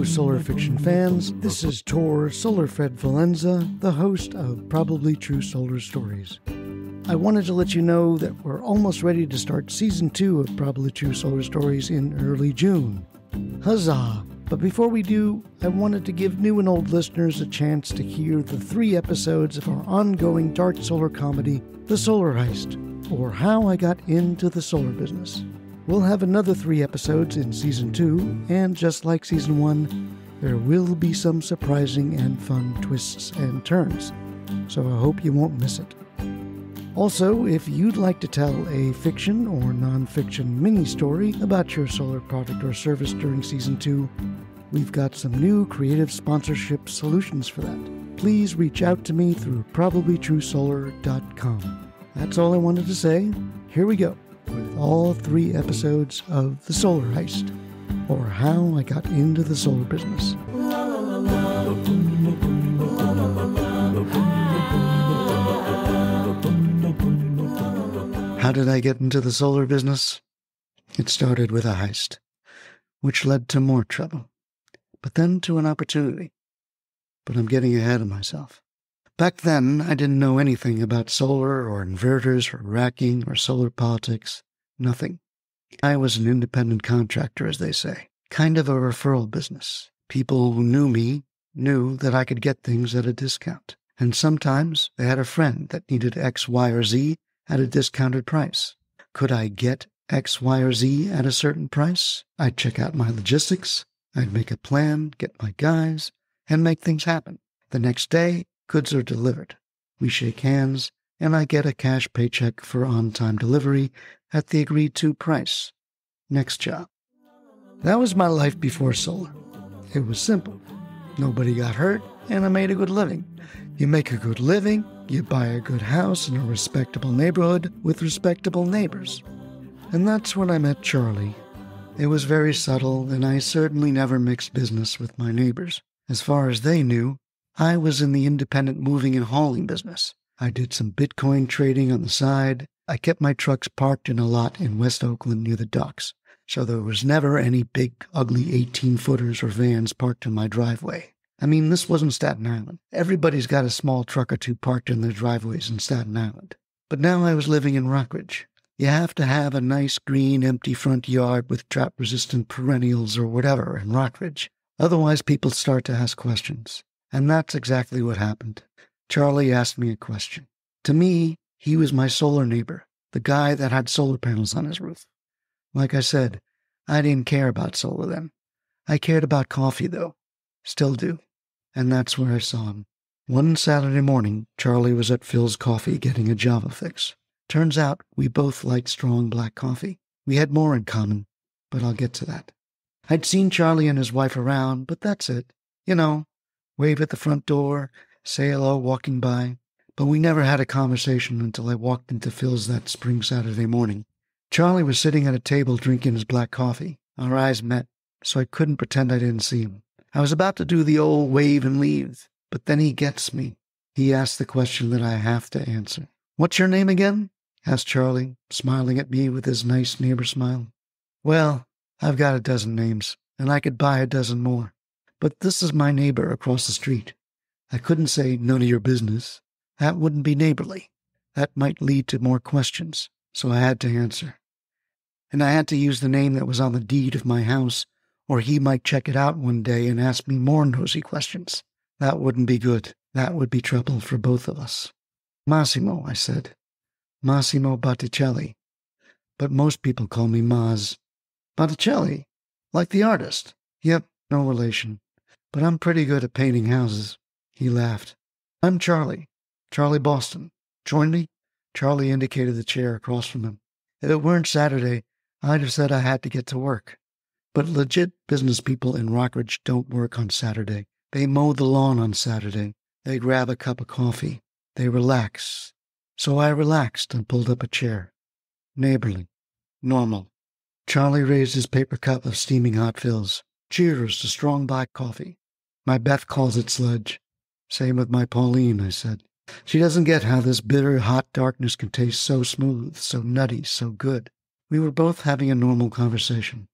solar fiction fans. This is Tor Solar Fred Valenza, the host of Probably True Solar Stories. I wanted to let you know that we're almost ready to start Season 2 of Probably True Solar Stories in early June. Huzzah! But before we do, I wanted to give new and old listeners a chance to hear the 3 episodes of our ongoing dark solar comedy, The Solar Heist, or How I Got Into the Solar Business. We'll have another 3 episodes in Season 2, and just like Season 1, there will be some surprising and fun twists and turns, so I hope you won't miss it. Also, if you'd like to tell a fiction or non-fiction mini-story about your solar product or service during Season 2, we've got some new creative sponsorship solutions for that. Please reach out to me through probablytruesolar.com. That's all I wanted to say. Here we go, with all 3 episodes of The Solar Heist, or How I Got Into the Solar Business. How did I get into the solar business? It started with a heist, which led to more trouble, but then to an opportunity. But I'm getting ahead of myself. Back then, I didn't know anything about solar or inverters or racking or solar politics. Nothing. I was an independent contractor, as they say. Kind of a referral business. People who knew me knew that I could get things at a discount. And sometimes they had a friend that needed X, Y, or Z at a discounted price. Could I get X, Y, or Z at a certain price? I'd check out my logistics. I'd make a plan, get my guys, and make things happen. The next day, goods are delivered. We shake hands, and I get a cash paycheck for on-time delivery at the agreed-to price. Next job. That was my life before solar. It was simple. Nobody got hurt, and I made a good living. You make a good living, you buy a good house in a respectable neighborhood with respectable neighbors. And that's when I met Charlie. It was very subtle, and I certainly never mixed business with my neighbors. As far as they knew, I was in the independent moving and hauling business. I did some Bitcoin trading on the side. I kept my trucks parked in a lot in West Oakland near the docks, so there was never any big, ugly 18-footers or vans parked in my driveway. I mean, this wasn't Staten Island. Everybody's got a small truck or two parked in their driveways in Staten Island. But now I was living in Rockridge. You have to have a nice, green, empty front yard with drought-resistant perennials or whatever in Rockridge. Otherwise, people start to ask questions. And that's exactly what happened. Charlie asked me a question. To me, he was my solar neighbor, the guy that had solar panels on his roof. Like I said, I didn't care about solar then. I cared about coffee, though. Still do. And that's where I saw him. One Saturday morning, Charlie was at Phil's Coffee getting a Java fix. Turns out we both liked strong black coffee. We had more in common, but I'll get to that. I'd seen Charlie and his wife around, but that's it. You know, wave at the front door, say hello walking by. But we never had a conversation until I walked into Phil's that spring Saturday morning. Charlie was sitting at a table drinking his black coffee. Our eyes met, so I couldn't pretend I didn't see him. I was about to do the old wave and leave, but then he gets me. He asks the question that I have to answer. "What's your name again?" asked Charlie, smiling at me with his nice neighbor smile. "Well, I've got a dozen names, and I could buy a dozen more. But this is my neighbor across the street." I couldn't say none of your business. That wouldn't be neighborly. That might lead to more questions, so I had to answer. And I had to use the name that was on the deed of my house, or he might check it out one day and ask me more nosy questions. That wouldn't be good. That would be trouble for both of us. "Massimo," I said. "Massimo Botticelli. But most people call me Mazz." "Botticelli? Like the artist?" "Yep, no relation. But I'm pretty good at painting houses." He laughed. "I'm Charlie. Charlie Boston. Join me?" Charlie indicated the chair across from him. If it weren't Saturday, I'd have said I had to get to work. But legit business people in Rockridge don't work on Saturday. They mow the lawn on Saturday. They grab a cup of coffee. They relax. So I relaxed and pulled up a chair. Neighborly. Normal. Charlie raised his paper cup of steaming hot fills. "Cheers to strong black coffee." "My Beth calls it sludge." "Same with my Pauline," I said. "She doesn't get how this bitter, hot darkness can taste so smooth, so nutty, so good." We were both having a normal conversation.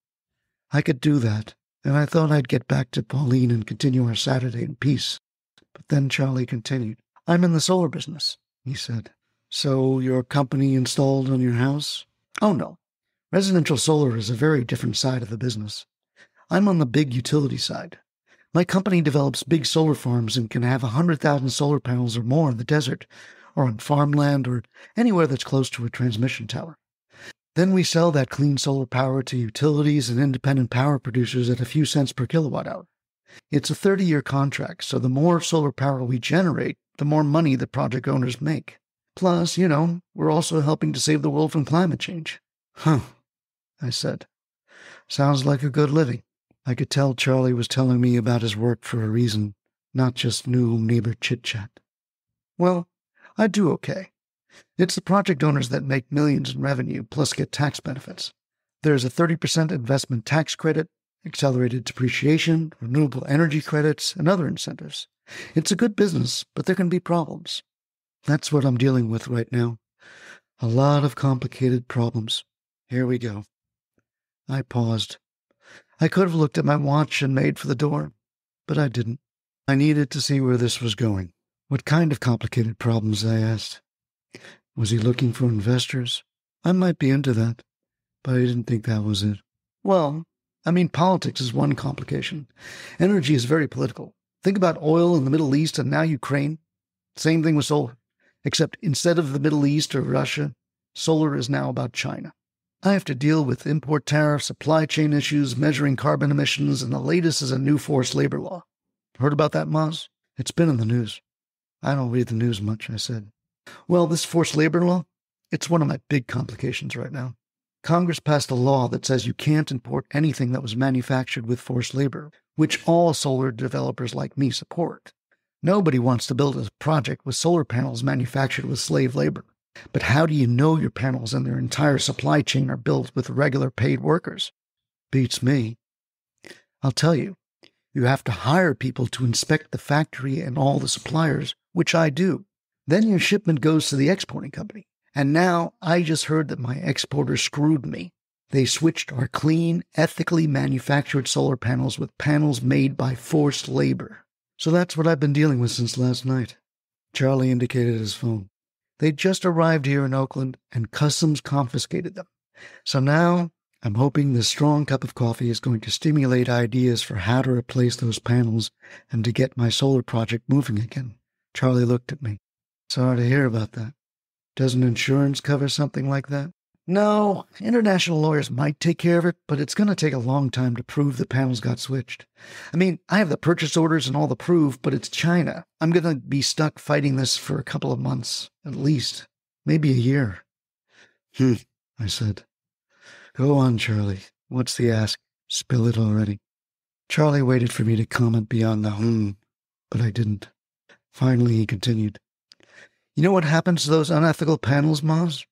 I could do that, and I thought I'd get back to Pauline and continue our Saturday in peace. But then Charlie continued. I'm in the solar business, he said. So your company installed on your house? Oh, no. Residential solar is a very different side of the business. I'm on the big utility side. My company develops big solar farms and can have 100,000 solar panels or more in the desert, or on farmland, or anywhere that's close to a transmission tower. Then we sell that clean solar power to utilities and independent power producers at a few cents per kilowatt hour. It's a 30-year contract, so the more solar power we generate, the more money the project owners make. Plus, we're also helping to save the world from climate change. Huh, I said. Sounds like a good living. I could tell Charlie was telling me about his work for a reason, not just new neighbor chit-chat. Well, I do okay. It's the project owners that make millions in revenue, plus get tax benefits. There's a 30% investment tax credit, accelerated depreciation, renewable energy credits, and other incentives. It's a good business, but there can be problems. That's what I'm dealing with right now. A lot of complicated problems. Here we go. I paused. I could have looked at my watch and made for the door, but I didn't. I needed to see where this was going. What kind of complicated problems, I asked. Was he looking for investors? I might be into that, but I didn't think that was it. Well, politics is one complication. Energy is very political. Think about oil in the Middle East and now Ukraine. Same thing with solar, except instead of the Middle East or Russia, solar is now about China. I have to deal with import tariffs, supply chain issues, measuring carbon emissions, and the latest is a new forced labor law. Heard about that, Mazz? It's been in the news. I don't read the news much, I said. Well, this forced labor law, it's one of my big complications right now. Congress passed a law that says you can't import anything that was manufactured with forced labor, which all solar developers like me support. Nobody wants to build a project with solar panels manufactured with slave labor. But how do you know your panels and their entire supply chain are built with regular paid workers? Beats me. I'll tell you, you have to hire people to inspect the factory and all the suppliers, which I do. Then your shipment goes to the exporting company. And now I just heard that my exporter screwed me. They switched our clean, ethically manufactured solar panels with panels made by forced labor. So that's what I've been dealing with since last night. Charlie indicated his phone. They just arrived here in Oakland, and customs confiscated them. So now, I'm hoping this strong cup of coffee is going to stimulate ideas for how to replace those panels and to get my solar project moving again. Charlie looked at me. Sorry to hear about that. Doesn't insurance cover something like that? No, international lawyers might take care of it, but it's going to take a long time to prove the panels got switched. I have the purchase orders and all the proof, but it's China. I'm going to be stuck fighting this for a couple of months, at least. Maybe a year. I said. Go on, Charlie. What's the ask? Spill it already. Charlie waited for me to comment beyond the but I didn't. Finally, he continued. You know what happens to those unethical panels, Mazz?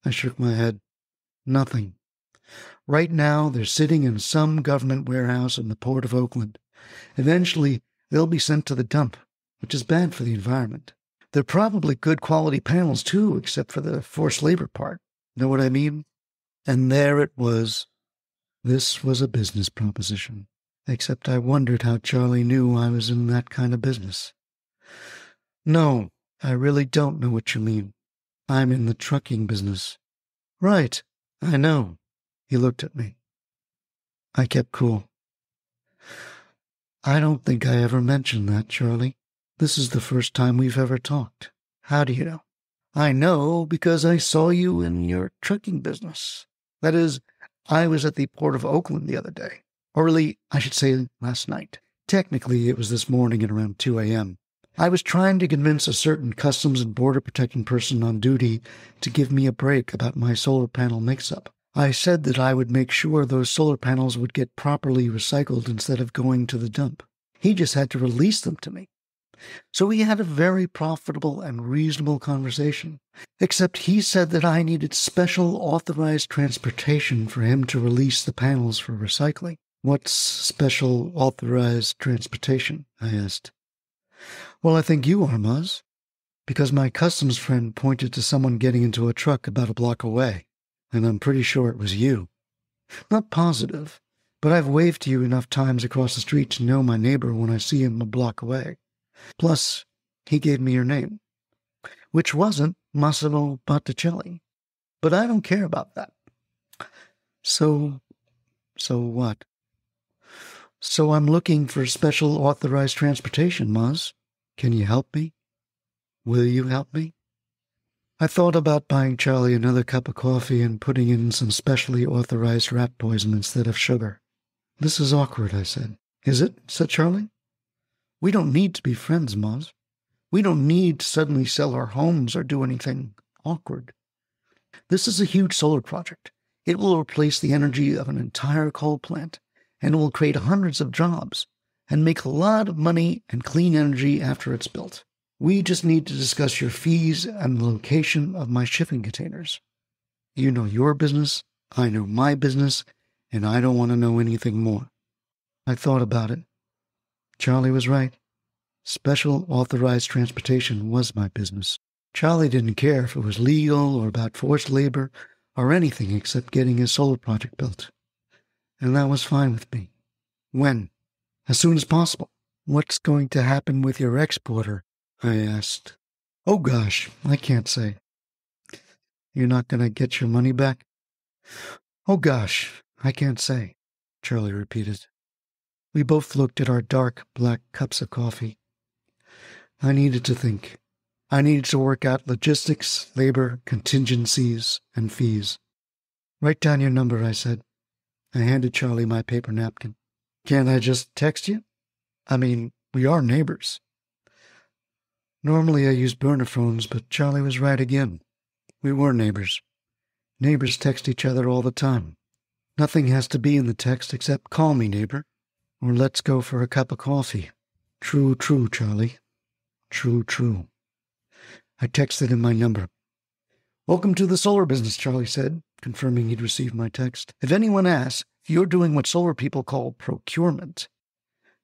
I shook my head. Nothing. Right now, they're sitting in some government warehouse in the port of Oakland. Eventually, they'll be sent to the dump, which is bad for the environment. They're probably good quality panels, too, except for the forced labor part. Know what I mean? And there it was. This was a business proposition. Except I wondered how Charlie knew I was in that kind of business. No, I really don't know what you mean. I'm in the trucking business. Right, I know. He looked at me. I kept cool. I don't think I ever mentioned that, Charlie. This is the first time we've ever talked. How do you know? I know because I saw you in your trucking business. That is, I was at the port of Oakland the other day. Or really, I should say last night. Technically, it was this morning at around 2 a.m. I was trying to convince a certain customs and border protecting person on duty to give me a break about my solar panel mix-up. I said that I would make sure those solar panels would get properly recycled instead of going to the dump. He just had to release them to me. So we had a very profitable and reasonable conversation, except he said that I needed special authorized transportation for him to release the panels for recycling. What's special authorized transportation? I asked. Well, I think you are, Mazz, because my customs friend pointed to someone getting into a truck about a block away, and I'm pretty sure it was you. Not positive, but I've waved to you enough times across the street to know my neighbor when I see him a block away. Plus, he gave me your name, which wasn't Massimo Botticelli. But I don't care about that. So what? So I'm looking for special authorized transportation, Mazz. Can you help me? Will you help me? I thought about buying Charlie another cup of coffee and putting in some specially authorized rat poison instead of sugar. This is awkward, I said. Is it? Said Charlie. We don't need to be friends, Mazz. We don't need to suddenly sell our homes or do anything awkward. This is a huge solar project. It will replace the energy of an entire coal plant, and it will create hundreds of jobs and make a lot of money and clean energy after it's built. We just need to discuss your fees and the location of my shipping containers. You know your business, I know my business, and I don't want to know anything more. I thought about it. Charlie was right. Special authorized transportation was my business. Charlie didn't care if it was legal or about forced labor or anything except getting his solar project built. And that was fine with me. When? As soon as possible. What's going to happen with your exporter? I asked. Oh gosh, I can't say. You're not going to get your money back? Oh gosh, I can't say, Charlie repeated. We both looked at our dark black cups of coffee. I needed to think. I needed to work out logistics, labor, contingencies, and fees. Write down your number, I said. I handed Charlie my paper napkin. Can't I just text you? I mean, we are neighbors. Normally I use burner phones, but Charlie was right again. We were neighbors. Neighbors text each other all the time. Nothing has to be in the text except call me, neighbor, or let's go for a cup of coffee. True, Charlie. True. I texted him my number. Welcome to the solar business, Charlie said, confirming he'd received my text. If anyone asks, you're doing what solar people call procurement.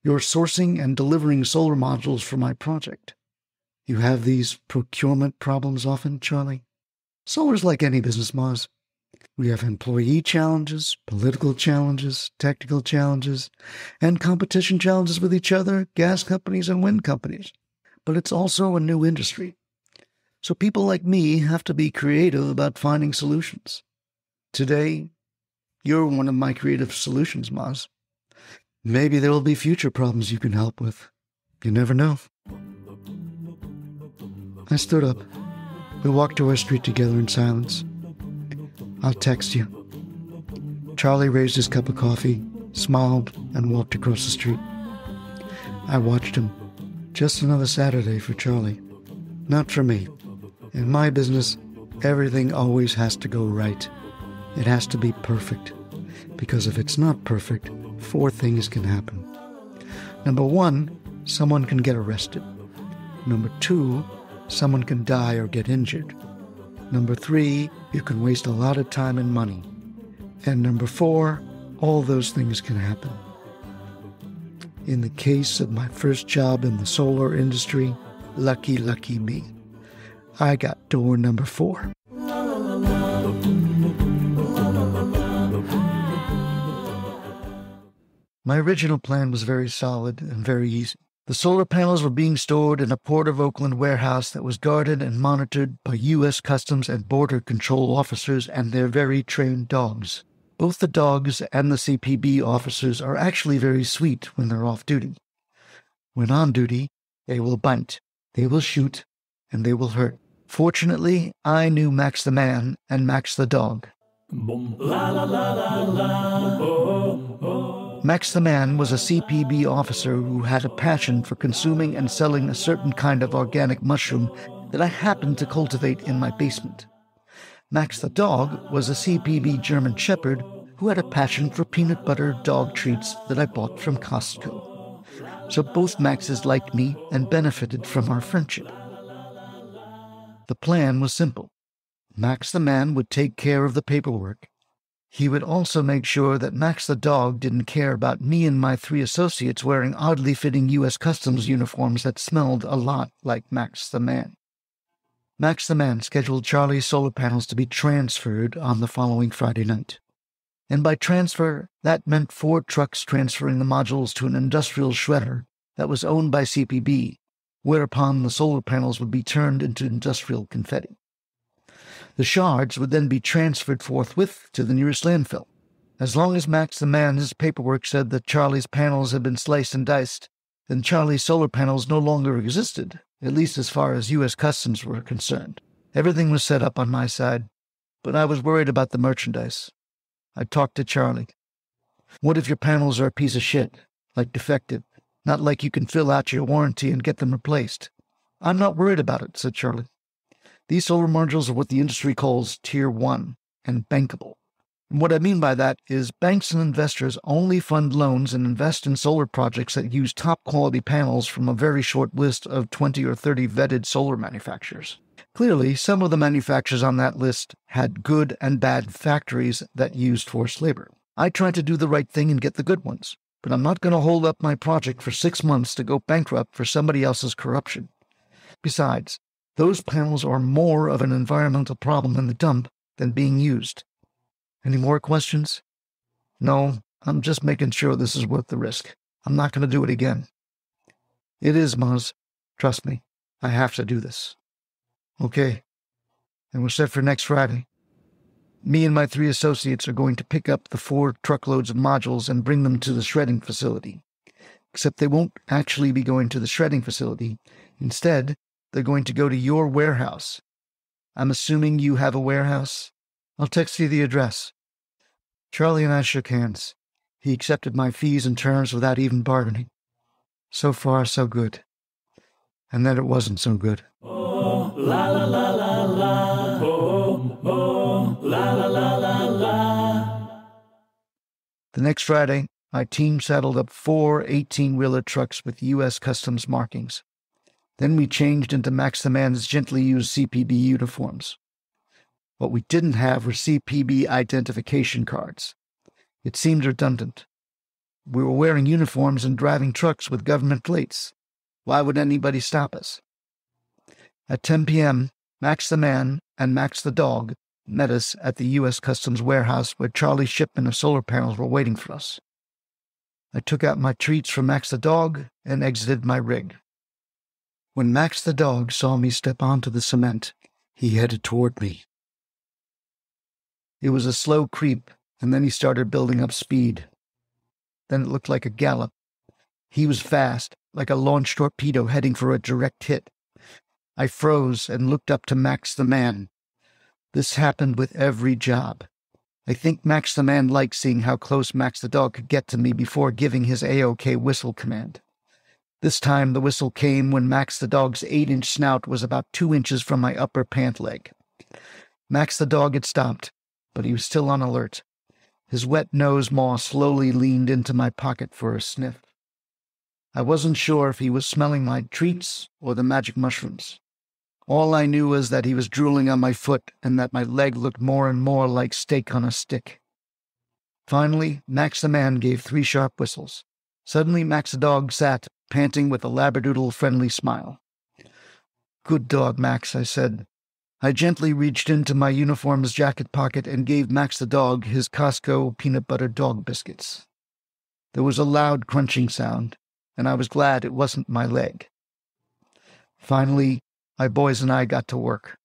You're sourcing and delivering solar modules for my project. You have these procurement problems often, Charlie? Solar's like any business, Mazz. We have employee challenges, political challenges, technical challenges, and competition challenges with each other, gas companies and wind companies. But it's also a new industry. So people like me have to be creative about finding solutions. Today, you're one of my creative solutions, Mazz. Maybe there will be future problems you can help with. You never know. I stood up. We walked to our street together in silence. I'll text you. Charlie raised his cup of coffee, smiled, and walked across the street. I watched him. Just another Saturday for Charlie. Not for me. In my business, everything always has to go right. It has to be perfect. Because if it's not perfect, 4 things can happen. Number 1, someone can get arrested. Number 2, someone can die or get injured. Number 3, you can waste a lot of time and money. And number 4, all those things can happen. In the case of my first job in the solar industry, lucky me. I got door number 4. My original plan was very solid and very easy. The solar panels were being stored in a Port of Oakland warehouse that was guarded and monitored by U.S. Customs and Border Control officers and their very trained dogs. Both the dogs and the CPB officers are actually very sweet when they're off duty. When on duty, they will bite, they will shoot, and they will hurt. Fortunately, I knew Max the man and Max the dog. Max the man was a CPB officer who had a passion for consuming and selling a certain kind of organic mushroom that I happened to cultivate in my basement. Max the dog was a CPB German Shepherd who had a passion for peanut butter dog treats that I bought from Costco. So both Maxes liked me and benefited from our friendship. The plan was simple. Max the man would take care of the paperwork. He would also make sure that Max the dog didn't care about me and my 3 associates wearing oddly fitting U.S. Customs uniforms that smelled a lot like Max the man. Max the man scheduled Charlie's solar panels to be transferred on the following Friday night. And by transfer, that meant 4 trucks transferring the modules to an industrial shredder that was owned by CPB, whereupon the solar panels would be turned into industrial confetti. The shards would then be transferred forthwith to the nearest landfill. As long as Max the man's paperwork said that Charlie's panels had been sliced and diced, then Charlie's solar panels no longer existed, at least as far as U.S. Customs were concerned. Everything was set up on my side, but I was worried about the merchandise. I talked to Charlie. What if your panels are a piece of shit, like defective, not like you can fill out your warranty and get them replaced? I'm not worried about it, said Charlie. These solar modules are what the industry calls Tier 1 and bankable. And what I mean by that is banks and investors only fund loans and invest in solar projects that use top-quality panels from a very short list of 20 or 30 vetted solar manufacturers. Clearly, some of the manufacturers on that list had good and bad factories that used forced labor. I tried to do the right thing and get the good ones, but I'm not going to hold up my project for 6 months to go bankrupt for somebody else's corruption. Besides, those panels are more of an environmental problem in the dump than being used. Any more questions? No, I'm just making sure this is worth the risk. I'm not going to do it again. It is, Mazz. Trust me, I have to do this. Okay, and we're set for next Friday. Me and my 3 associates are going to pick up the 4 truckloads of modules and bring them to the shredding facility. Except they won't actually be going to the shredding facility. Instead, they're going to go to your warehouse. I'm assuming you have a warehouse? I'll text you the address. Charlie and I shook hands. He accepted my fees and terms without even bargaining. So far, so good. And then it wasn't so good. Oh, la la la la la. Oh, oh, la la la la la. The next Friday, my team saddled up 4 18-wheeler trucks with U.S. Customs markings. Then we changed into Max the Man's gently used CPB uniforms. What we didn't have were CPB identification cards. It seemed redundant. We were wearing uniforms and driving trucks with government plates. Why would anybody stop us? At 10 p.m., Max the Man and Max the Dog met us at the U.S. Customs warehouse where Charlie's shipment of solar panels were waiting for us. I took out my treats for Max the Dog and exited my rig. When Max the Dog saw me step onto the cement, he headed toward me. It was a slow creep, and then he started building up speed. Then it looked like a gallop. He was fast, like a launched torpedo heading for a direct hit. I froze and looked up to Max the Man. This happened with every job. I think Max the Man liked seeing how close Max the Dog could get to me before giving his A-OK whistle command. This time the whistle came when Max the Dog's 8-inch snout was about 2 inches from my upper pant leg. Max the Dog had stopped, but he was still on alert. His wet nose maw slowly leaned into my pocket for a sniff. I wasn't sure if he was smelling my treats or the magic mushrooms. All I knew was that he was drooling on my foot and that my leg looked more and more like steak on a stick. Finally, Max the Man gave 3 sharp whistles. Suddenly, Max the Dog sat, panting with a labradoodle-friendly smile. "Good dog, Max," I said. I gently reached into my uniform's jacket pocket and gave Max the Dog his Costco peanut butter dog biscuits. There was a loud crunching sound, and I was glad it wasn't my leg. Finally, my boys and I got to work.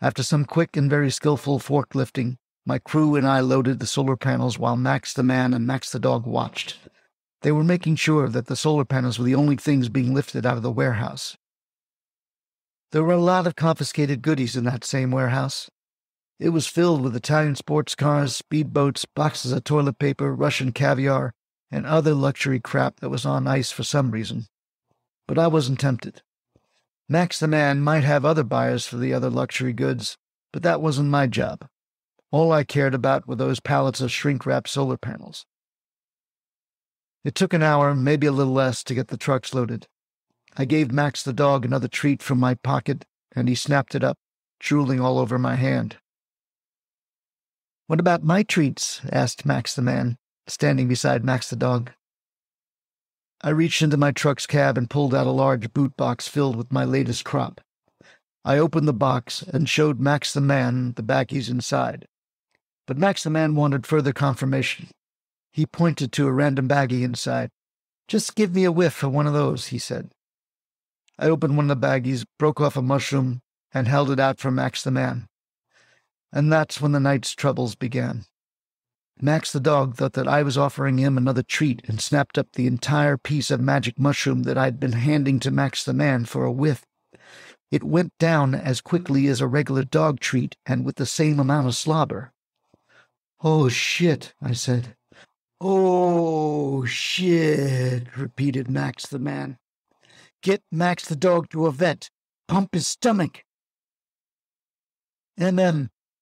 After some quick and very skillful forklifting, my crew and I loaded the solar panels while Max the Man and Max the Dog watched. They were making sure that the solar panels were the only things being lifted out of the warehouse. There were a lot of confiscated goodies in that same warehouse. It was filled with Italian sports cars, speedboats, boxes of toilet paper, Russian caviar, and other luxury crap that was on ice for some reason. But I wasn't tempted. Max the Man might have other buyers for the other luxury goods, but that wasn't my job. All I cared about were those pallets of shrink-wrapped solar panels. It took an hour, maybe a little less, to get the trucks loaded. I gave Max the Dog another treat from my pocket, and he snapped it up, drooling all over my hand. "What about my treats?" asked Max the Man, standing beside Max the Dog. I reached into my truck's cab and pulled out a large boot box filled with my latest crop. I opened the box and showed Max the Man the baggies inside. But Max the man wanted further confirmation. He pointed to a random baggie inside. "Just give me a whiff of one of those," he said. I opened one of the baggies, broke off a mushroom, and held it out for Max the man. And that's when the night's troubles began. Max the dog thought that I was offering him another treat and snapped up the entire piece of magic mushroom that I'd been handing to Max the man for a whiff. It went down as quickly as a regular dog treat and with the same amount of slobber. "Oh, shit," I said. "Oh, shit," repeated Max the man. "Get Max the dog to a vet. Pump his stomach."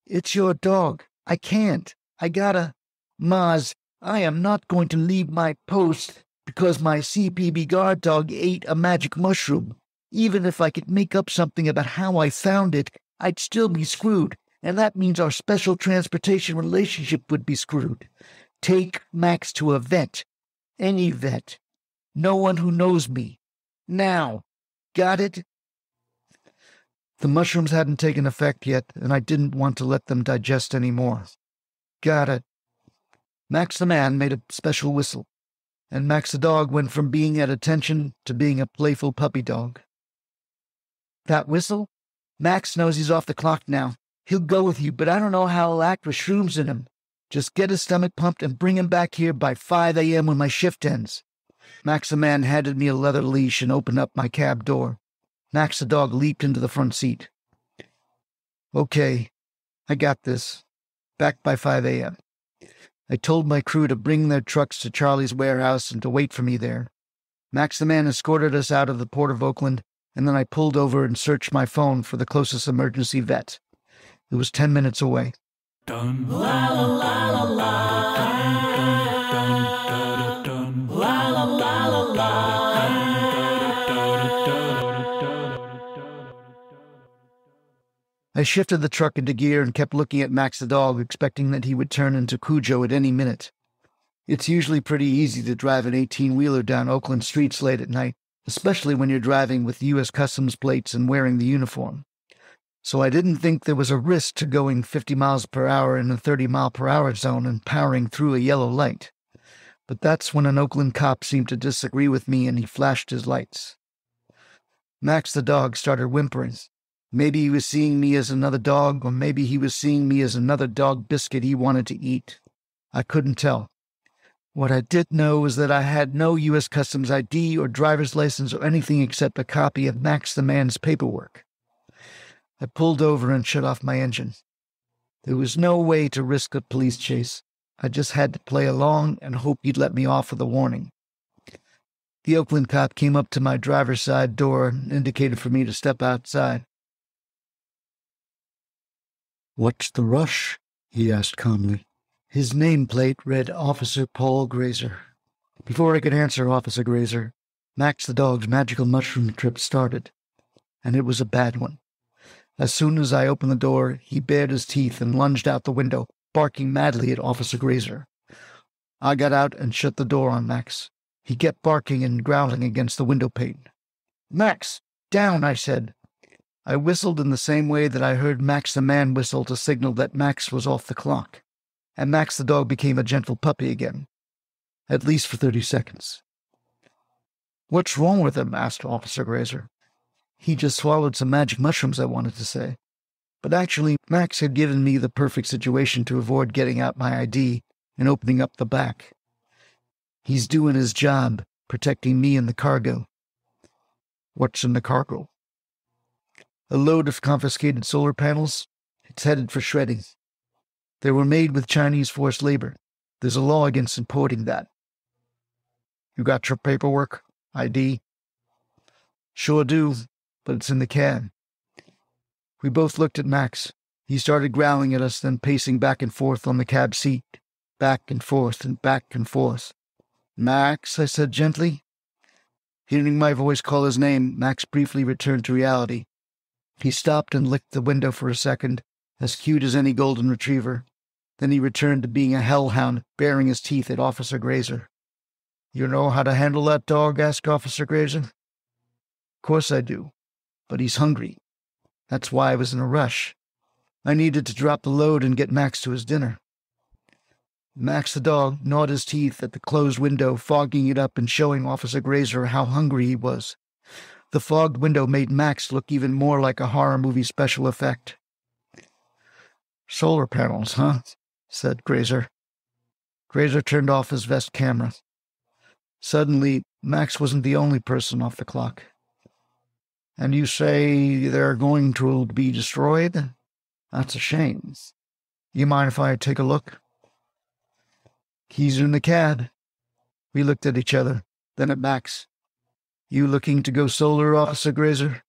It's your dog. I can't. I gotta. Mazz, I am not going to leave my post because my CPB guard dog ate a magic mushroom. Even if I could make up something about how I found it, I'd still be screwed, and that means our special transportation relationship would be screwed. Take Max to a vet. Any vet. No one who knows me. Now. Got it? The mushrooms hadn't taken effect yet, and I didn't want to let them digest any more. Got it. Max the man made a special whistle, and Max the dog went from being at attention to being a playful puppy dog. That whistle? Max knows he's off the clock now. He'll go with you, but I don't know how he'll act with shrooms in him. Just get his stomach pumped and bring him back here by 5 a.m. when my shift ends. Max the man handed me a leather leash and opened up my cab door. Max the dog leaped into the front seat. Okay, I got this. Back by 5 a.m. I told my crew to bring their trucks to Charlie's warehouse and to wait for me there. Max the man escorted us out of the port of Oakland, and then I pulled over and searched my phone for the closest emergency vet. It was 10 minutes away. Dun, la, la, la, la, la. Dun, dun, dun, dun, dun. La, la, la, la, la. I shifted the truck into gear and kept looking at Max the dog, expecting that he would turn into Cujo at any minute. It's usually pretty easy to drive an 18-wheeler down Oakland streets late at night, especially when you're driving with U.S. Customs plates and wearing the uniform. So I didn't think there was a risk to going 50 miles per hour in a 30-mile-per-hour zone and powering through a yellow light. But that's when an Oakland cop seemed to disagree with me and he flashed his lights. Max the dog started whimpering. Maybe he was seeing me as another dog, or maybe he was seeing me as another dog biscuit he wanted to eat. I couldn't tell. What I did know was that I had no U.S. Customs ID or driver's license or anything except a copy of Max the man's paperwork. I pulled over and shut off my engine. There was no way to risk a police chase. I just had to play along and hope he'd let me off with a warning. The Oakland cop came up to my driver's side door and indicated for me to step outside. "What's the rush?" he asked calmly. His nameplate read Officer Paul Grazer. Before I could answer Officer Grazer, Max the dog's magical mushroom trip started, and it was a bad one. As soon as I opened the door, he bared his teeth and lunged out the window, barking madly at Officer Grazer. I got out and shut the door on Max. He kept barking and growling against the window pane. "Max, down," I said. I whistled in the same way that I heard Max the man whistle to signal that Max was off the clock, and Max the dog became a gentle puppy again, at least for 30 seconds. "What's wrong with him?" asked Officer Grazer. "He just swallowed some magic mushrooms," I wanted to say. But actually, Max had given me the perfect situation to avoid getting out my ID and opening up the back. He's doing his job, protecting me and the cargo. "What's in the cargo?" "A load of confiscated solar panels. It's headed for shredding. They were made with Chinese forced labor. There's a law against importing that." "You got your paperwork? ID?" "Sure do, but it's in the cab." We both looked at Max. He started growling at us, then pacing back and forth on the cab seat, back and forth and back and forth. "Max," I said gently. Hearing my voice call his name, Max briefly returned to reality. He stopped and licked the window for a second, as cute as any golden retriever. Then he returned to being a hellhound, baring his teeth at Officer Grazer. "You know how to handle that dog?" asked Officer Grazer. "Of course I do, but he's hungry. That's why I was in a rush. I needed to drop the load and get Max to his dinner. Max the dog gnawed his teeth at the closed window, fogging it up and showing Officer Grazer how hungry he was. The fogged window made Max look even more like a horror movie special effect. "Solar panels, huh?" said Grazer. Grazer turned off his vest camera. Suddenly, Max wasn't the only person off the clock. "And you say they're going to be destroyed? That's a shame. You mind if I take a look?" "Keys are in the cab." We looked at each other, then at Max. "You looking to go solar, Officer Grazer?"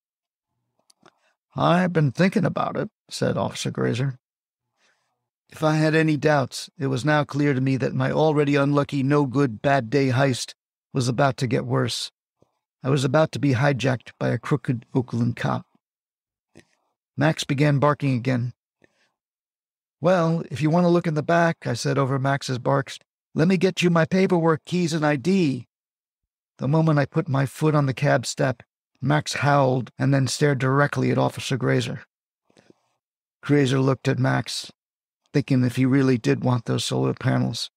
"I've been thinking about it," said Officer Grazer. If I had any doubts, it was now clear to me that my already unlucky, no-good, bad day heist was about to get worse. I was about to be hijacked by a crooked Oakland cop. Max began barking again. "Well, if you want to look in the back," I said over Max's barks, "let me get you my paperwork, keys, and ID. The moment I put my foot on the cab step, Max howled and then stared directly at Officer Grazer. Grazer looked at Max, thinking if he really did want those solar panels.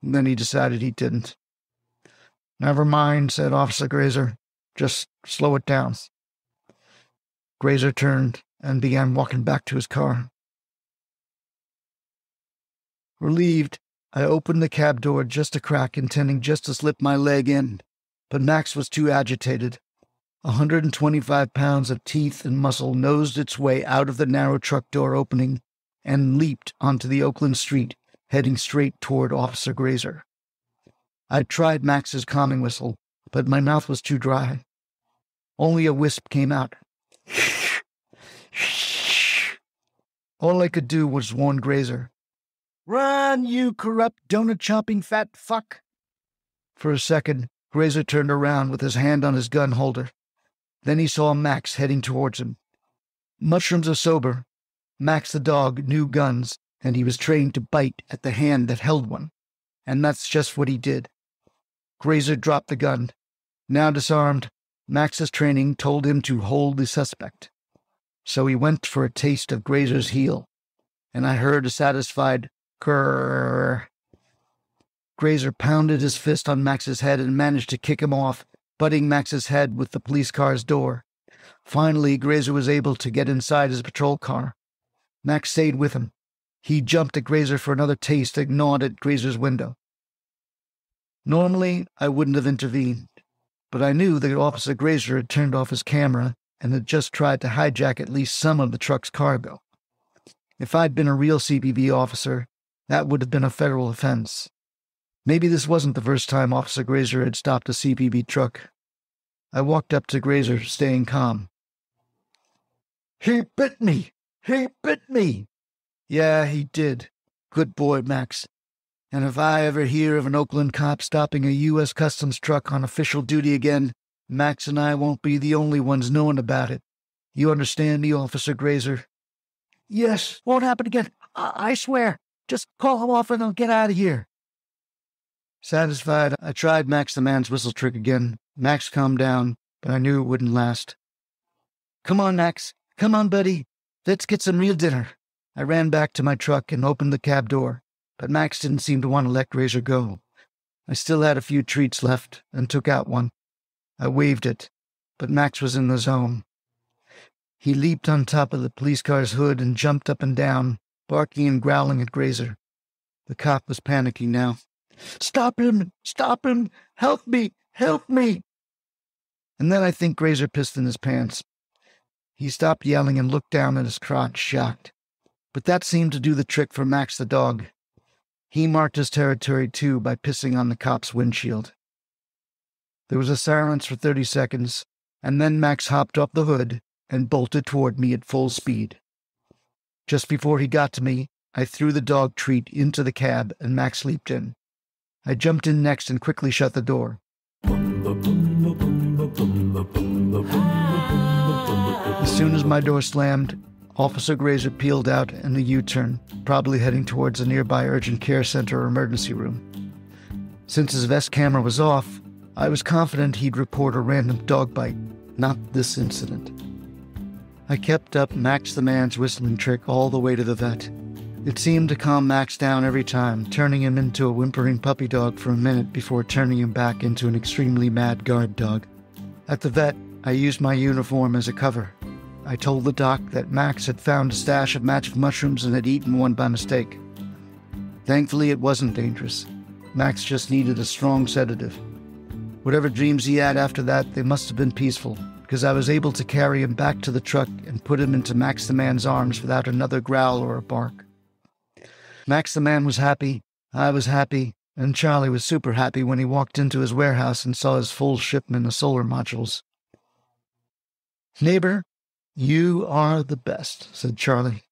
And then he decided he didn't. "Never mind," said Officer Grazer. "Just slow it down." Grazer turned and began walking back to his car. Relieved, I opened the cab door just a crack, intending just to slip my leg in, but Max was too agitated. 125 pounds of teeth and muscle nosed its way out of the narrow truck door opening and leaped onto the Oakland street, heading straight toward Officer Grazer. I tried Max's calming whistle, but my mouth was too dry. Only a wisp came out. All I could do was warn Grazer. "Run, you corrupt, donut-chomping fat fuck!" For a second, Grazer turned around with his hand on his gun holder. Then he saw Max heading towards him. Mushrooms are sober. Max the dog knew guns, and he was trained to bite at the hand that held one. And that's just what he did. Grazer dropped the gun. Now disarmed, Max's training told him to hold the suspect. So he went for a taste of Grazer's heel, and I heard a satisfied grrr. Grazer pounded his fist on Max's head and managed to kick him off, butting Max's head with the police car's door. Finally, Grazer was able to get inside his patrol car. Max stayed with him. He jumped at Grazer for another taste and gnawed at Grazer's window. Normally, I wouldn't have intervened, but I knew that Officer Grazer had turned off his camera and had just tried to hijack at least some of the truck's cargo. If I'd been a real CBB officer, that would have been a federal offense. Maybe this wasn't the first time Officer Grazer had stopped a CBB truck. I walked up to Grazer, staying calm. "He bit me! He bit me!" "Yeah, he did. Good boy, Max. And if I ever hear of an Oakland cop stopping a U.S. Customs truck on official duty again, Max and I won't be the only ones knowing about it. You understand me, Officer Grazer?" "Yes, won't happen again. I swear. Just call him off and I'll get out of here." Satisfied, I tried Max the man's whistle trick again. Max calmed down, but I knew it wouldn't last. "Come on, Max. Come on, buddy. Let's get some real dinner." I ran back to my truck and opened the cab door, but Max didn't seem to want to let Grazer go. I still had a few treats left and took out one. I waved it, but Max was in the zone. He leaped on top of the police car's hood and jumped up and down, barking and growling at Grazer. The cop was panicking now. "Stop him! Stop him! Help me! Help me!" And then I think Grazer pissed in his pants. He stopped yelling and looked down at his crotch, shocked. But that seemed to do the trick for Max the dog. He marked his territory, too, by pissing on the cop's windshield. There was a silence for 30 seconds, and then Max hopped off the hood and bolted toward me at full speed. Just before he got to me, I threw the dog treat into the cab, and Max leaped in. I jumped in next and quickly shut the door. As soon as my door slammed, Officer Grazer peeled out in a U-turn, probably heading towards a nearby urgent care center or emergency room. Since his vest camera was off, I was confident he'd report a random dog bite, not this incident. I kept up Max the man's whistling trick all the way to the vet. It seemed to calm Max down every time, turning him into a whimpering puppy dog for a minute before turning him back into an extremely mad guard dog. At the vet, I used my uniform as a cover. I told the doc that Max had found a stash of magic mushrooms and had eaten one by mistake. Thankfully, it wasn't dangerous. Max just needed a strong sedative. Whatever dreams he had after that, they must have been peaceful, because I was able to carry him back to the truck and put him into Max the Man's arms without another growl or a bark. Max the Man was happy, I was happy, and Charlie was super happy when he walked into his warehouse and saw his full shipment of solar modules. "Neighbor, you are the best," said Charlie.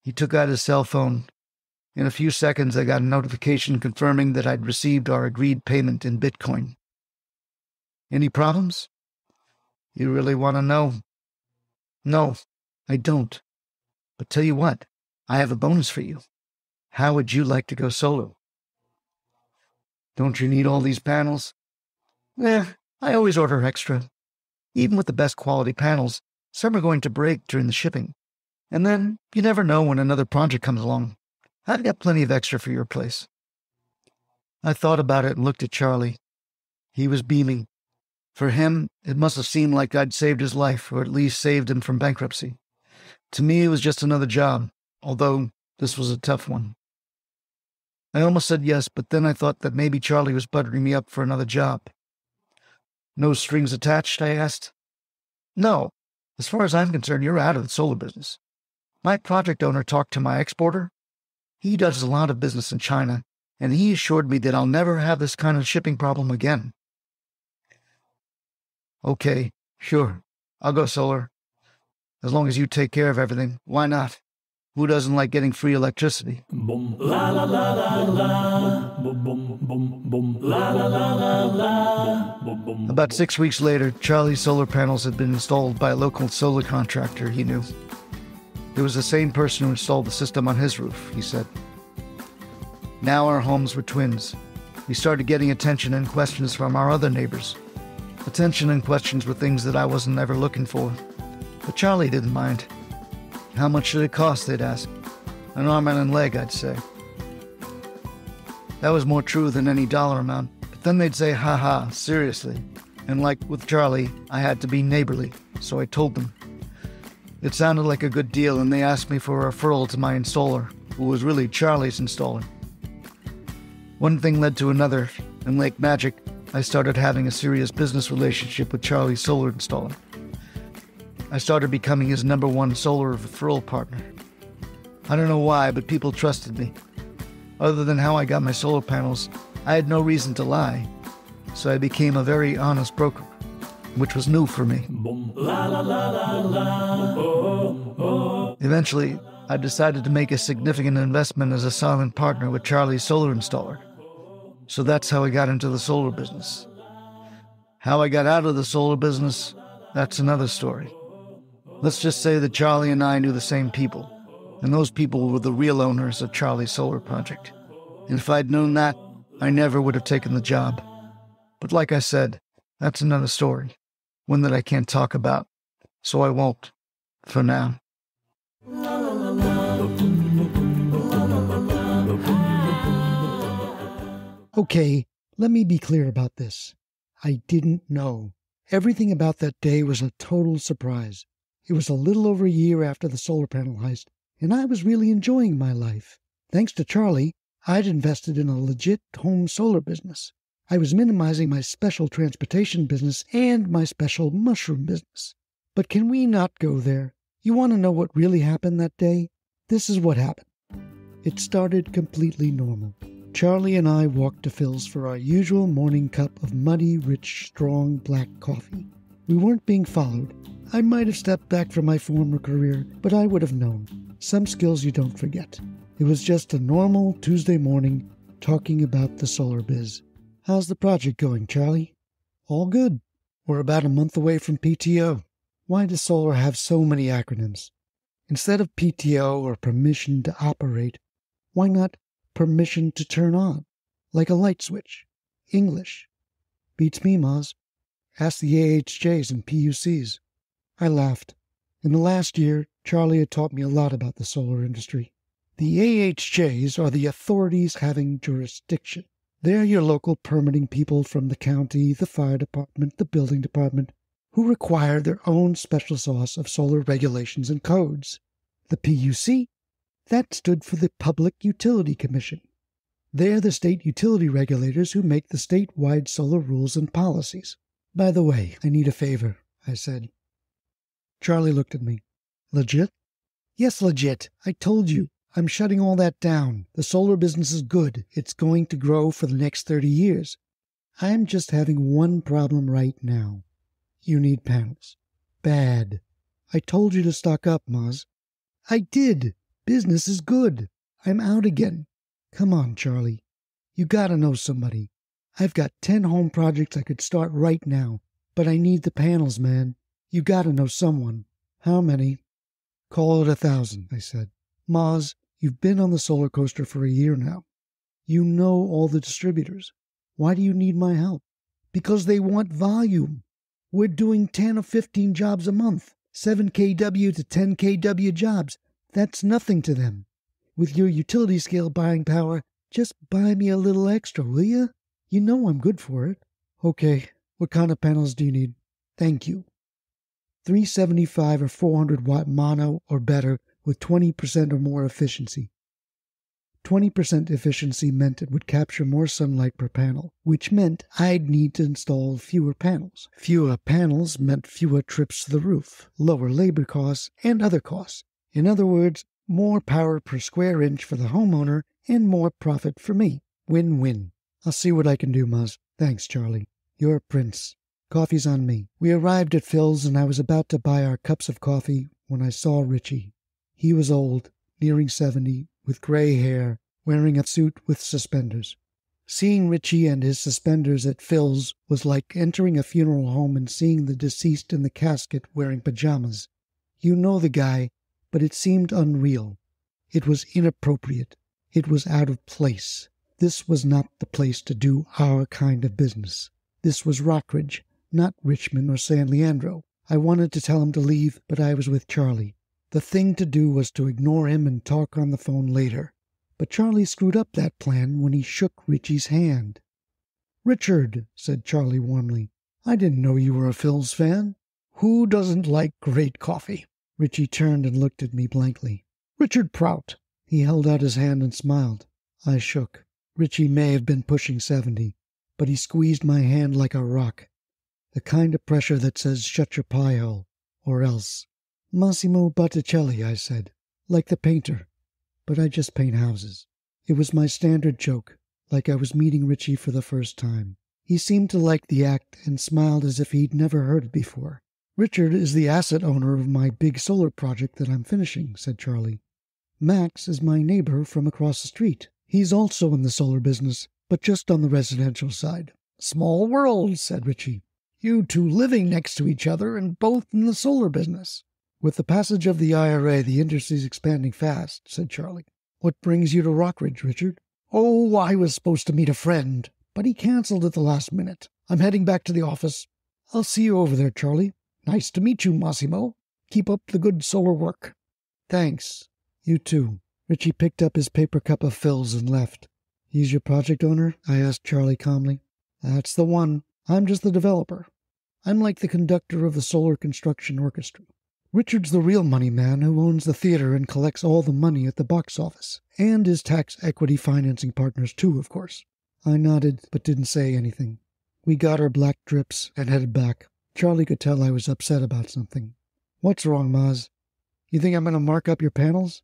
He took out his cell phone. In a few seconds, I got a notification confirming that I'd received our agreed payment in Bitcoin. "Any problems?" "You really want to know?" "No, I don't. But tell you what, I have a bonus for you. How would you like to go solo?" "Don't you need all these panels?" I always order extra. Even with the best quality panels, some are going to break during the shipping. And then, you never know when another project comes along. I've got plenty of extra for your place." I thought about it and looked at Charlie. He was beaming. For him, it must have seemed like I'd saved his life, or at least saved him from bankruptcy. To me, it was just another job, although this was a tough one. I almost said yes, but then I thought that maybe Charlie was buttering me up for another job. "No strings attached?" I asked. "No. As far as I'm concerned, you're out of the solar business. My project owner talked to my exporter. He does a lot of business in China, and he assured me that I'll never have this kind of shipping problem again." "Okay, sure. I'll go solar. As long as you take care of everything, why not? Who doesn't like getting free electricity?" Boom, la la la la la. Boom, boom, boom, boom, la la la la la. Boom, boom. About 6 weeks later, Charlie's solar panels had been installed by a local solar contractor he knew. It was the same person who installed the system on his roof, he said. Now our homes were twins. We started getting attention and questions from our other neighbors. Attention and questions were things that I wasn't ever looking for. But Charlie didn't mind. "How much should it cost?" they'd ask. "An arm and a leg," I'd say. That was more true than any dollar amount. But then they'd say, "Ha, seriously." And like with Charlie, I had to be neighborly, so I told them. It sounded like a good deal, and they asked me for a referral to my installer, who was really Charlie's installer. One thing led to another, and like magic, I started having a serious business relationship with Charlie's solar installer. I started becoming his #1 solar referral partner. I don't know why, but people trusted me. Other than how I got my solar panels, I had no reason to lie, so I became a very honest broker, which was new for me. Boom, la la la la la. Oh, oh. Eventually, I decided to make a significant investment as a silent partner with Charlie's solar installer. So that's how I got into the solar business. How I got out of the solar business, that's another story. Let's just say that Charlie and I knew the same people, and those people were the real owners of Charlie's solar project. And if I'd known that, I never would have taken the job. But like I said, that's another story, one that I can't talk about, so I won't, for now. Okay, let me be clear about this. I didn't know. Everything about that day was a total surprise. It was a little over a year after the solar panel heist, and I was really enjoying my life. Thanks to Charlie, I'd invested in a legit home solar business. I was minimizing my special transportation business and my special mushroom business. But can we not go there? You want to know what really happened that day? This is what happened. It started completely normal. Charlie and I walked to Phil's for our usual morning cup of muddy, rich, strong black coffee. We weren't being followed. I might have stepped back from my former career, but I would have known. Some skills you don't forget. It was just a normal Tuesday morning talking about the solar biz. How's the project going, Charlie? All good. We're about a month away from PTO. Why does solar have so many acronyms? Instead of PTO or permission to operate, why not permission to turn on, like a light switch? English. Beats me, Mazz. Ask the AHJs and PUCs. I laughed. In the last year, Charlie had taught me a lot about the solar industry. The AHJs are the authorities having jurisdiction. They're your local permitting people from the county, the fire department, the building department, who require their own special sauce of solar regulations and codes. The PUC, that stood for the Public Utility Commission. They're the state utility regulators who make the statewide solar rules and policies. By the way, I need a favor, I said. Charlie looked at me. Legit? Yes, legit. I told you. I'm shutting all that down. The solar business is good. It's going to grow for the next 30 years. I'm just having one problem right now. You need panels. Bad. I told you to stock up, Mazz. I did. Business is good. I'm out again. Come on, Charlie. You gotta know somebody. I've got 10 home projects I could start right now, but I need the panels, man. You gotta know someone. How many? Call it 1,000, I said. Mazz, you've been on the solar coaster for a year now. You know all the distributors. Why do you need my help? Because they want volume. We're doing 10 or 15 jobs a month, 7 kW to 10 kW jobs. That's nothing to them. With your utility scale buying power, just buy me a little extra, will you? You know I'm good for it. Okay, what kind of panels do you need? Thank you. 375 or 400 watt mono or better with 20% or more efficiency. 20% efficiency meant it would capture more sunlight per panel, which meant I'd need to install fewer panels. Fewer panels meant fewer trips to the roof, lower labor costs, and other costs. In other words, more power per square inch for the homeowner and more profit for me. Win-win. I'll see what I can do, Mazz. Thanks, Charlie. You're a prince. Coffee's on me. We arrived at Phil's and I was about to buy our cups of coffee when I saw Richie. He was old, nearing 70, with gray hair, wearing a suit with suspenders. Seeing Richie and his suspenders at Phil's was like entering a funeral home and seeing the deceased in the casket wearing pajamas. You know the guy, but it seemed unreal. It was inappropriate. It was out of place. This was not the place to do our kind of business. This was Rockridge, not Richmond or San Leandro. I wanted to tell him to leave, but I was with Charlie. The thing to do was to ignore him and talk on the phone later. But Charlie screwed up that plan when he shook Richie's hand. "Richard," said Charlie warmly, "I didn't know you were a Phil's fan. Who doesn't like great coffee?" Richie turned and looked at me blankly. "Richard Prout." He held out his hand and smiled. I shook. Richie may have been pushing 70, but he squeezed my hand like a rock. The kind of pressure that says, "Shut your pie hole," or else. "Massimo Botticelli," I said, "like the painter, but I just paint houses." It was my standard joke, like I was meeting Richie for the first time. He seemed to like the act and smiled as if he'd never heard it before. "Richard is the asset owner of my big solar project that I'm finishing," said Charlie. "Max is my neighbor from across the street. He's also in the solar business, but just on the residential side." "Small world," said Richie. "You two living next to each other and both in the solar business." "With the passage of the IRA, the industry's expanding fast," said Charlie. "What brings you to Rockridge, Richard?" "Oh, I was supposed to meet a friend, but he canceled at the last minute. I'm heading back to the office. I'll see you over there, Charlie. Nice to meet you, Massimo. Keep up the good solar work." "Thanks. You too." Richie picked up his paper cup of Phil's and left. "He's your project owner?" I asked Charlie calmly. "That's the one. I'm just the developer. I'm like the conductor of the solar construction orchestra. Richard's the real money man who owns the theater and collects all the money at the box office, and his tax equity financing partners too, of course." I nodded, but didn't say anything. We got our black drips and headed back. Charlie could tell I was upset about something. "What's wrong, Mazz? You think I'm going to mark up your panels?"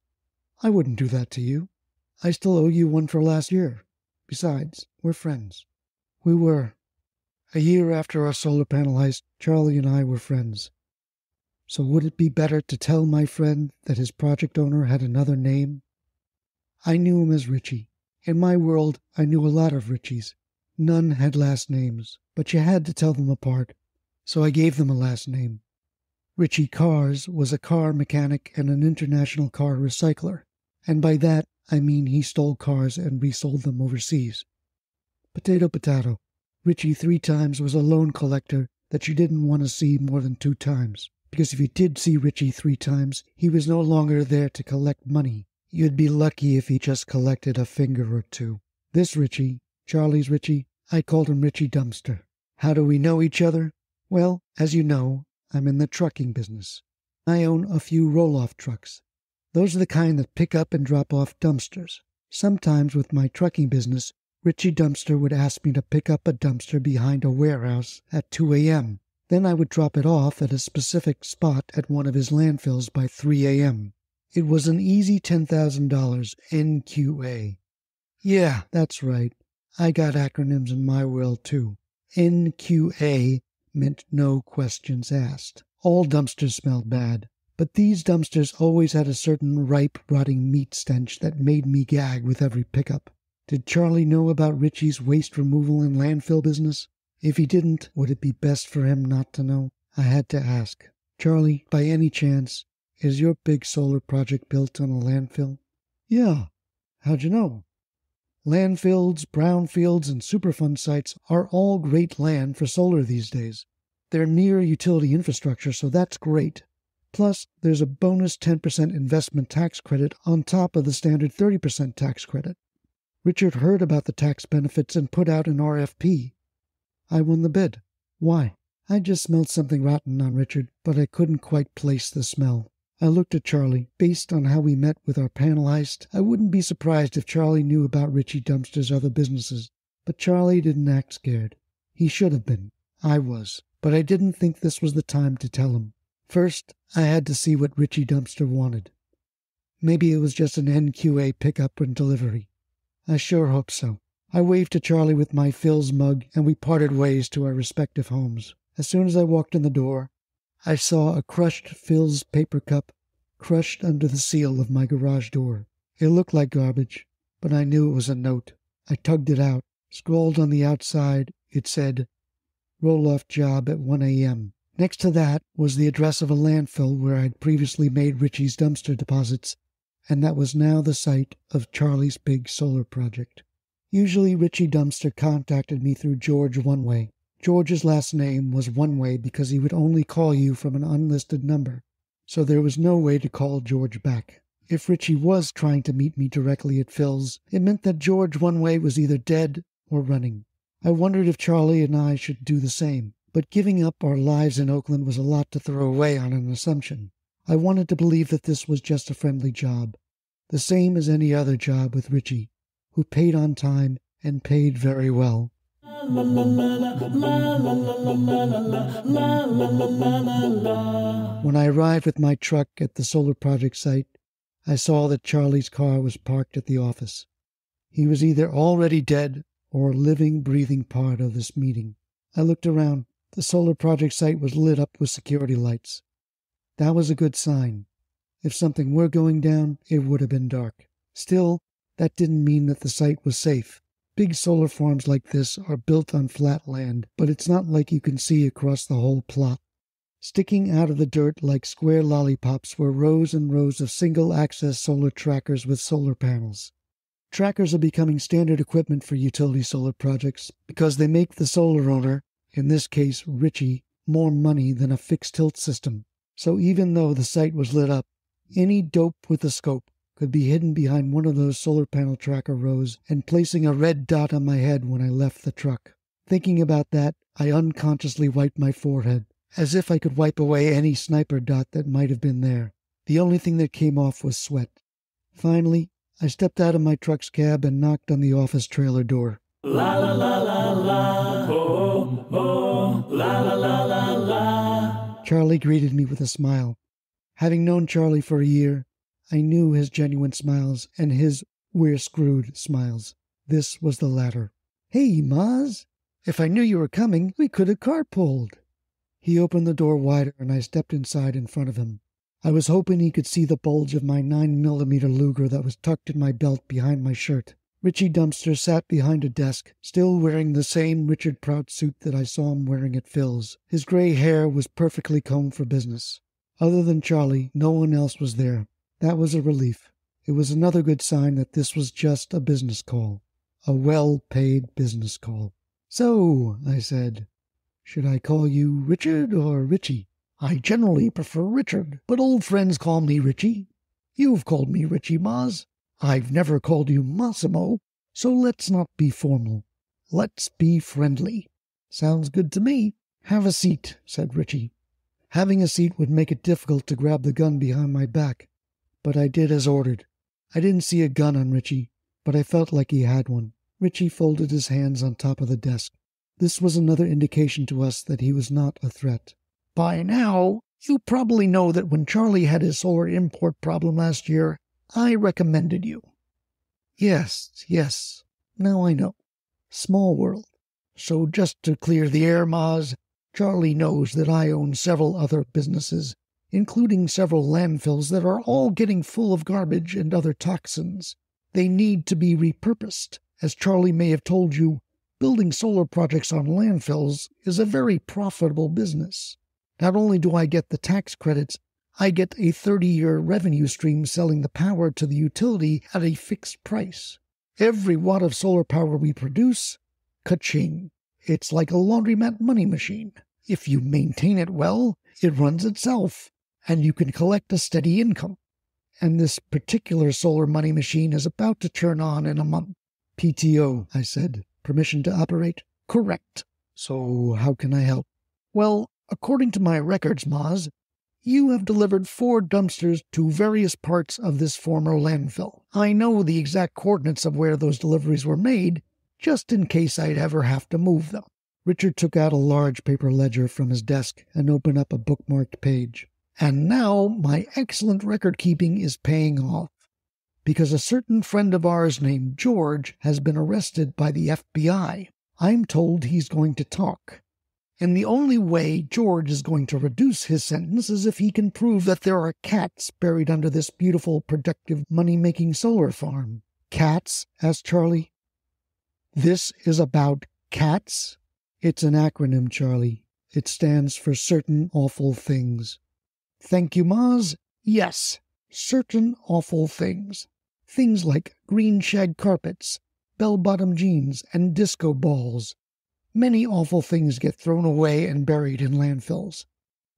"I wouldn't do that to you. I still owe you one for last year. Besides, we're friends." We were. A year after our solar panel heist, Charlie and I were friends. So would it be better to tell my friend that his project owner had another name? I knew him as Richie. In my world, I knew a lot of Richies. None had last names, but you had to tell them apart, so I gave them a last name. Richie Cars was a car mechanic and an international car recycler, and by that I mean he stole cars and resold them overseas. Potato, potato. Richie 3 times was a loan collector that you didn't want to see more than 2 times, because if you did see Richie 3 times, he was no longer there to collect money. You'd be lucky if he just collected a finger or two. This Richie, Charlie's Richie, I called him Richie Dumpster. How do we know each other? Well, as you know, I'm in the trucking business. I own a few roll-off trucks. Those are the kind that pick up and drop off dumpsters. Sometimes with my trucking business, Richie Dumpster would ask me to pick up a dumpster behind a warehouse at 2 a.m. Then I would drop it off at a specific spot at one of his landfills by 3 a.m. It was an easy $10,000 NQA. Yeah, that's right. I got acronyms in my world too. NQA meant no questions asked. All dumpsters smelled bad, but these dumpsters always had a certain ripe, rotting meat stench that made me gag with every pickup. Did Charlie know about Richie's waste removal and landfill business? If he didn't, would it be best for him not to know? I had to ask. Charlie, by any chance, is your big solar project built on a landfill? Yeah. How'd you know? Landfills, brownfields, and Superfund sites are all great land for solar these days. They're near utility infrastructure, so that's great. Plus, there's a bonus 10% investment tax credit on top of the standard 30% tax credit. Richard heard about the tax benefits and put out an RFP. I won the bid. Why? I just smelled something rotten on Richard, but I couldn't quite place the smell. I looked at Charlie. Based on how we met with our panel heist, I wouldn't be surprised if Charlie knew about Richie Dumpster's other businesses. But Charlie didn't act scared. He should have been. I was. But I didn't think this was the time to tell him. First, I had to see what Richie Dumpster wanted. Maybe it was just an NQA pickup and delivery. I sure hope so. I waved to Charlie with my Phil's mug, and we parted ways to our respective homes. As soon as I walked in the door, I saw a crushed Phil's paper cup crushed under the seal of my garage door. It looked like garbage, but I knew it was a note. I tugged it out. Scrawled on the outside, it said, "Roll-off job at 1 a.m." Next to that was the address of a landfill where I'd previously made Richie's dumpster deposits, and that was now the site of Charlie's big solar project. Usually Richie Dumpster contacted me through George One-Way. George's last name was One-Way because he would only call you from an unlisted number, so there was no way to call George back. If Richie was trying to meet me directly at Phil's, it meant that George One-Way was either dead or running. I wondered if Charlie and I should do the same, but giving up our lives in Oakland was a lot to throw away on an assumption. I wanted to believe that this was just a friendly job, the same as any other job with Richie, who paid on time and paid very well. When I arrived with my truck at the solar project site, I saw that Charlie's car was parked at the office. He was either already dead or a living, breathing part of this meeting. I looked around. The solar project site was lit up with security lights. That was a good sign. If something were going down, it would have been dark. Still, that didn't mean that the site was safe. Big solar farms like this are built on flat land, but it's not like you can see across the whole plot. Sticking out of the dirt like square lollipops were rows and rows of single-access solar trackers with solar panels. Trackers are becoming standard equipment for utility solar projects because they make the solar owner, in this case Richie, more money than a fixed tilt system. So even though the site was lit up, any dope with a scope could be hidden behind one of those solar panel tracker rows and placing a red dot on my head when I left the truck. Thinking about that, I unconsciously wiped my forehead, as if I could wipe away any sniper dot that might have been there. The only thing that came off was sweat. Finally, I stepped out of my truck's cab and knocked on the office trailer door. La la la la la, oh, oh, la la la la la. Charlie greeted me with a smile. Having known Charlie for a year, I knew his genuine smiles and his "we're screwed" smiles. This was the latter. "Hey, Mazz. If I knew you were coming, we could have carpooled." He opened the door wider and I stepped inside in front of him. I was hoping he could see the bulge of my 9mm Luger that was tucked in my belt behind my shirt. Richie Dumpster sat behind a desk, still wearing the same Richard Prout suit that I saw him wearing at Phil's. His gray hair was perfectly combed for business. Other than Charlie, no one else was there. That was a relief. It was another good sign that this was just a business call. A well-paid business call. "So," I said, "should I call you Richard or Richie?" "I generally prefer Richard, but old friends call me Richie." You've called me Richie, Mazz. I've never called you Massimo, so let's not be formal. Let's be friendly. Sounds good to me. Have a seat, said Richie. Having a seat would make it difficult to grab the gun behind my back, but I did as ordered. I didn't see a gun on Richie, but I felt like he had one. Richie folded his hands on top of the desk. This was another indication to us that he was not a threat. By now, you probably know that when Charlie had his solar import problem last year, I recommended you. Yes. Now I know. Small world. So just to clear the air, Mazz, Charlie knows that I own several other businesses, including several landfills that are all getting full of garbage and other toxins. They need to be repurposed. As Charlie may have told you, building solar projects on landfills is a very profitable business. Not only do I get the tax credits, I get a 30-year revenue stream selling the power to the utility at a fixed price. Every watt of solar power we produce, ka-ching. It's like a laundromat money machine. If you maintain it well, it runs itself, and you can collect a steady income. And this particular solar money machine is about to turn on in a month. PTO, I said. Permission to operate? Correct. So how can I help? Well, according to my records, Mazz, you have delivered 4 dumpsters to various parts of this former landfill. I know the exact coordinates of where those deliveries were made, just in case I'd ever have to move them. Richard took out a large paper ledger from his desk and opened up a bookmarked page. And now my excellent record-keeping is paying off, because a certain friend of ours named George has been arrested by the FBI. I'm told he's going to talk. And the only way George is going to reduce his sentence is if he can prove that there are cats buried under this beautiful, productive, money-making solar farm. Cats? Asked Charlie. This is about cats? It's an acronym, Charlie. It stands for Certain Awful Things. Thank you, Mazz. Yes, certain awful things. Things like green shag carpets, bell-bottom jeans, and disco balls. Many awful things get thrown away and buried in landfills.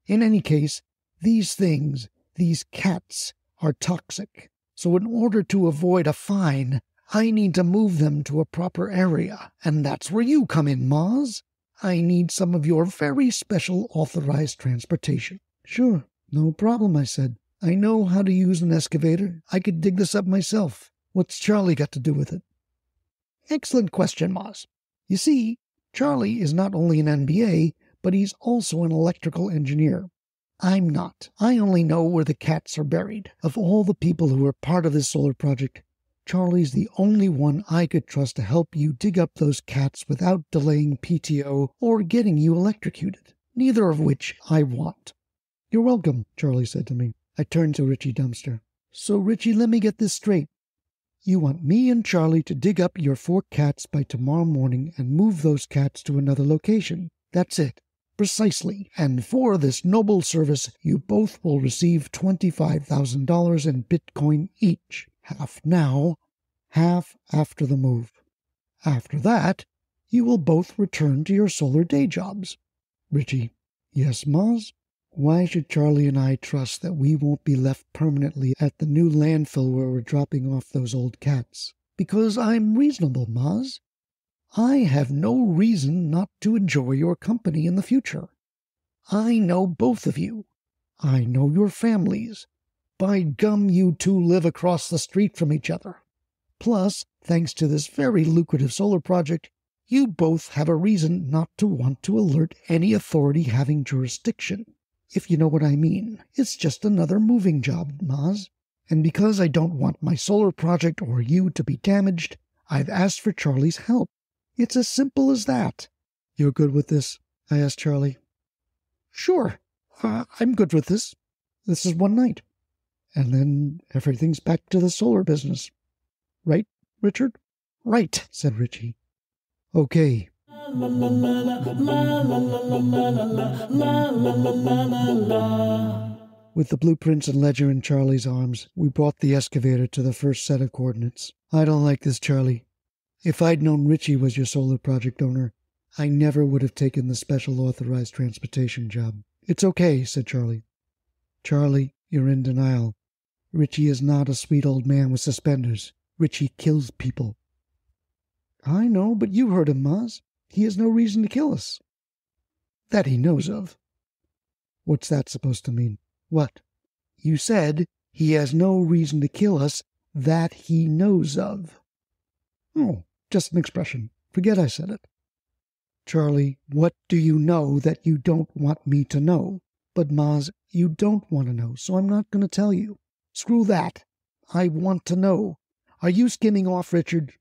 In any case, these things, these cats, are toxic. So in order to avoid a fine, I need to move them to a proper area. And that's where you come in, Mazz. I need some of your very special authorized transportation. Sure, no problem, I said. I know how to use an excavator. I could dig this up myself. What's Charlie got to do with it? Excellent question, Mazz. You see, Charlie is not only an MBA, but he's also an electrical engineer. I'm not. I only know where the cats are buried. Of all the people who are part of this solar project, Charlie's the only one I could trust to help you dig up those cats without delaying PTO or getting you electrocuted, neither of which I want. You're welcome, Charlie said to me. I turned to Richie Dumpster. So, Richie, let me get this straight. You want me and Charlie to dig up your 4 cats by tomorrow morning and move those cats to another location. That's it. Precisely. And for this noble service, you both will receive $25,000 in Bitcoin each. Half now, half after the move. After that, you will both return to your solar day jobs. Richie. Yes, Mazz? Why should Charlie and I trust that we won't be left permanently at the new landfill where we're dropping off those old cats? Because I'm reasonable, Mazz. I have no reason not to enjoy your company in the future. I know both of you. I know your families. By gum, you two live across the street from each other. Plus, thanks to this very lucrative solar project, you both have a reason not to want to alert any authority having jurisdiction. If you know what I mean. It's just another moving job, Mazz. And because I don't want my solar project or you to be damaged, I've asked for Charlie's help. It's as simple as that. You're good with this? I asked Charlie. Sure. I'm good with this. This is one night. And then everything's back to the solar business. Right, Richard? Right, said Richie. Okay. With the blueprints and ledger in Charlie's arms, we brought the excavator to the first set of coordinates. I don't like this, Charlie. If I'd known Richie was your solar project owner, I never would have taken the special authorized transportation job. It's okay, said Charlie. Charlie, you're in denial. Richie is not a sweet old man with suspenders. Richie kills people. I know, but you heard him, Mazz. He has no reason to kill us. That he knows of. What's that supposed to mean? What? You said he has no reason to kill us that he knows of. Oh, just an expression. Forget I said it. Charlie, what do you know that you don't want me to know? But Mazz, you don't want to know, so I'm not going to tell you. Screw that. I want to know. Are you skimming off Richard?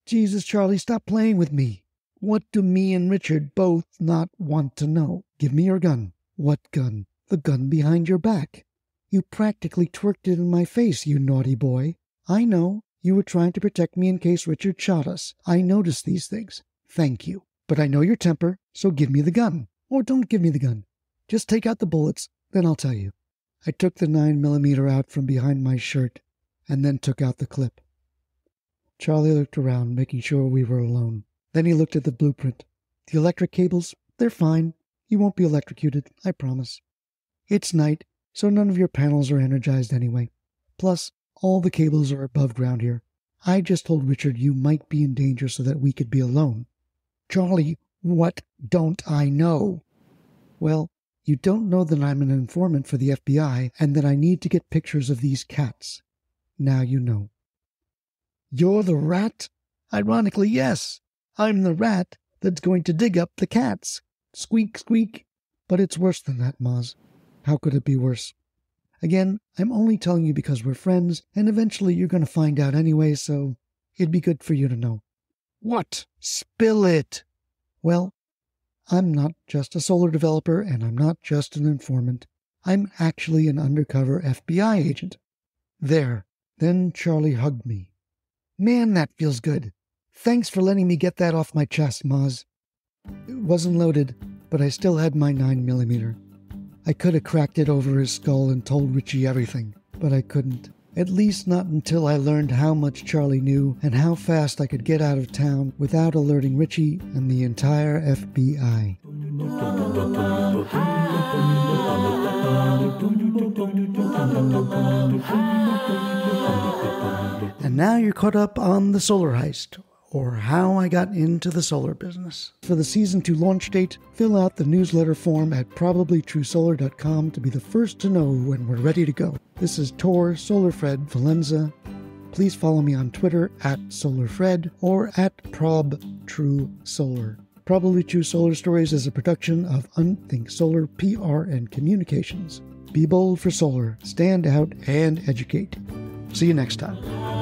Jesus, Charlie, stop playing with me. What do me and Richard both not want to know? Give me your gun. What gun? The gun behind your back. You practically twerked it in my face, you naughty boy. I know. You were trying to protect me in case Richard shot us. I noticed these things. Thank you. But I know your temper, so give me the gun. Or don't give me the gun. Just take out the bullets, then I'll tell you. I took the 9mm out from behind my shirt, and then took out the clip. Charlie looked around, making sure we were alone. Then he looked at the blueprint. The electric cables, they're fine. You won't be electrocuted, I promise. It's night, so none of your panels are energized anyway. Plus, all the cables are above ground here. I just told Richard you might be in danger so that we could be alone. Charlie, what don't I know? Well, you don't know that I'm an informant for the FBI and that I need to get pictures of these cats. Now you know. You're the rat? Ironically, yes. I'm the rat that's going to dig up the cats. Squeak, squeak. But it's worse than that, Mazz. How could it be worse? Again, I'm only telling you because we're friends, and eventually you're going to find out anyway, so it'd be good for you to know. What? Spill it! Well, I'm not just a solar developer, and I'm not just an informant. I'm actually an undercover FBI agent. There. Then Charlie hugged me. Man, that feels good. Thanks for letting me get that off my chest, Mazz. It wasn't loaded, but I still had my 9mm. I could have cracked it over his skull and told Richie everything, but I couldn't. At least not until I learned how much Charlie knew and how fast I could get out of town without alerting Richie and the entire FBI. And now you're caught up on the Solar Heist, or how I got into the solar business. For the Season 2 launch date, fill out the newsletter form at probablytruesolar.com to be the first to know when we're ready to go. This is Tor SolarFred Valenza. Please follow me on Twitter at SolarFred or at ProbTrueSolar. Probably True Solar Stories is a production of Unthink Solar PR and Communications. Be bold for solar, stand out, and educate. See you next time.